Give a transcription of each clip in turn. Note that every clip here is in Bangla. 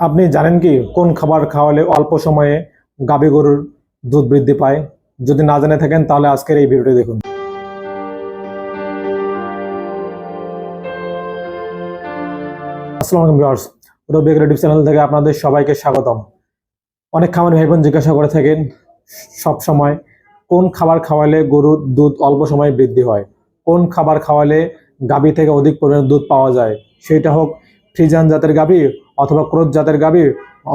আপনি জানেন কি কোন খাবার খাওয়ালে অল্প সময়ে গাভী গরুর দুধ বৃদ্ধি পায়? যদি না জেনে থাকেন তাহলে আজকের এই ভিডিওটি দেখুন। আসসালামু আলাইকুম ভিউয়ার্স, রবি ক্রিয়েটিভ চ্যানেল থেকে আপনাদের সবাইকে স্বাগতম। অনেক খামারি ভাই বোন জিজ্ঞাসা করে থাকেন সব সময়, কোন খাবার খাওয়ালে গরুর দুধ অল্প সময়ে বৃদ্ধি হয়, কোন খাবার খাওয়ালে গাভী থেকে অধিক পরিমাণে দুধ পাওয়া যায়, সেটা হোক ফ্রিজিয়ান জাতের গাভী অথবা ক্রোচ জাতের গাভী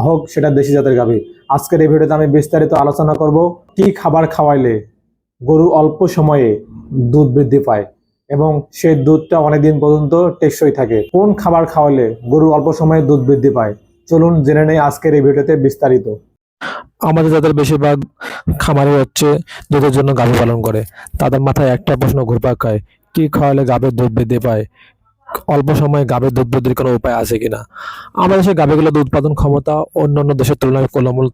হোক সেটা দেশি জাতের গাভী। আজকের এই ভিডিওতে আমি বিস্তারিত আলোচনা করব কি খাবার খাওয়াইলে গরু অল্প সময়ে দুধ বৃদ্ধি পায় এবং সেই দুধটা অনেকদিন পর্যন্ত টেকসই থাকে। কোন খাবার খাওয়ালে গরু অল্প সময়ে দুধ বৃদ্ধি পায়, চলুন জেনে নেই আজকের এই ভিডিওতে বিস্তারিত। আমাদের যাদের বেশিরভাগ খামারে হচ্ছে দুধের জন্য গাভী পালন করে, তাদের মাথায় একটা প্রশ্ন ঘুরপাক খায়, কি খাওয়ালে গাভীর দুধ বৃদ্ধি পায়, অল্প সময়ে গাভীর দুধ বৃদ্ধির কোনো উপায় আছে কিনা। আমাদের দেশে গাভীগুলোর উৎপাদন ক্ষমতা অন্যান্য দেশের তুলনায়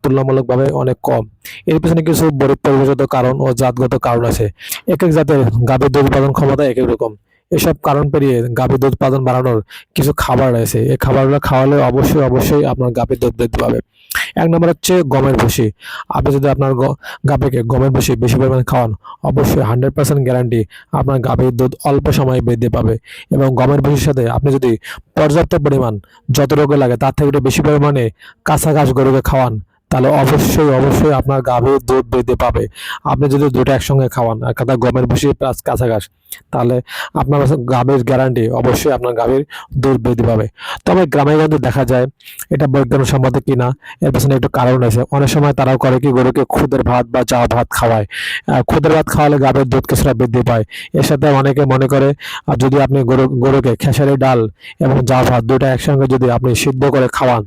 তুলনামূলকভাবে অনেক কম। এর পিছনে কিছু পরিবেশগত কারণ ও জাতগত কারণ আছে। এক এক জাতের গাভীর দুধ উৎপাদন ক্ষমতা এক এক রকম। এসব কারণ পেরিয়ে গাভীর দুধ উৎপাদন বাড়ানোর কিছু খাবার রয়েছে। এই খাবারগুলো খাওয়ালে অবশ্যই আপনার গাভীর দুধ বৃদ্ধি পাবে। এক নম্বর হচ্ছে গমের ভুসি। আপনি যদি আপনার গাভীকে গমের ভুসি বেশি পরিমাণে খাওয়ান, অবশ্যই 100% গ্যারান্টি আপনার গাভীর দুধ অল্প সময়ে বৃদ্ধি পাবে। এবং গমের ভুসির সাথে আপনি যদি পর্যাপ্ত পরিমাণ, যতটুকু লাগে তার থেকে একটু বেশি পরিমাণে কাঁচা ঘাস গরুকে খাওয়ান, তাহলে অবশ্যই আপনার গাভীর দুধ বৃদ্ধি পাবে। আপনি যদি দুটো একসঙ্গে খাওয়ান, এক কথা গমের ভুসি প্লাস কাঁচা ঘাস, তাহলে আপনার গাভীর গ্যারান্টি অবশ্যই আপনার গাভীর দুধ বৃদ্ধি পাবে। তবে গ্রামে গঞ্জে দেখা যায়, এটা বৈজ্ঞানিকসম্মত কিনা এর পেছনে একটু কারণ আছে। অনেক সময় তারাও করে কি, গরুকে খুদের ভাত বা চাওয়া ভাত খাওয়ায়। খুদের ভাত খাওয়ালে গাভীর দুধ কিছুটা বৃদ্ধি পায়। এর সাথে অনেকে মনে করে, যদি আপনি গরুকে খেসারি ডাল এবং চাওয়া ভাত দুটো একসঙ্গে যদি আপনি সিদ্ধ করে খাওয়ান,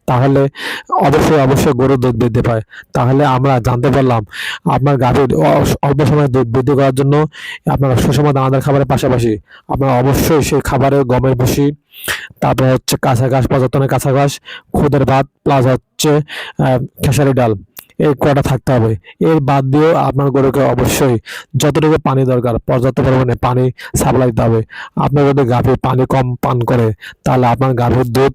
তাহলে অবশ্যই গরুর দুধ বৃদ্ধি পায়। তাহলে আমরা জানতে পারলাম, আপনার গাভীর অল্প সময়ে দুধ বৃদ্ধি করার জন্য আপনার সুষম দানাদার খাবারের পাশাপাশি আপনার অবশ্যই সেই খাবারে গমের ভুসি, তারপর হচ্ছে কাঁচা ঘাস, পর্যাপ্ত কাঁচা ঘাস, খুদের ভাত প্লাস হচ্ছে খেসারি ডাল, এই কটা থাকতে হবে। এর বাদ দিয়েও আপনার গরুকে অবশ্যই যতটুকু পানি দরকার পর্যাপ্ত পরিমাণে পানি সাপ্লাই দিতে হবে। আপনার যদি গাভী পানি কম পান করে, তাহলে আপনার গাভীর দুধ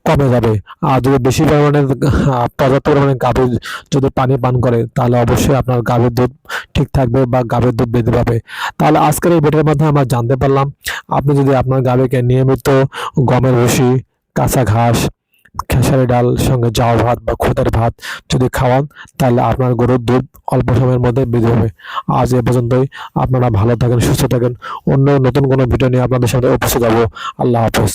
কমে যাবে। আর যদি বেশি পরিমাণে পর্যাপ্ত পরিমাণে গাভী যদি পানি পান করে, তাহলে অবশ্যই আপনার গাভীর দুধ ঠিক থাকবে বা গাভীর দুধ বৃদ্ধি পাবে। তাহলে আজকের এই ভিডিওর মাধ্যমে আমরা জানতে পারলাম, আপনি যদি আপনার গাভীকে নিয়মিত গমের ভুসি, কাঁচা ঘাস, খেসারি ডাল সঙ্গে জাউ ভাত বা খুদের ভাত যদি খাওয়ান, তাহলে আপনার গরুর দুধ অল্প সময়ের মধ্যে বৃদ্ধি হবে। আজ এ পর্যন্তই। আপনারা ভালো থাকেন, সুস্থ থাকেন। অন্য নতুন কোনো ভিডিও নিয়ে আপনাদের সাথে উপস্থিত হবো। আল্লাহ হাফেজ।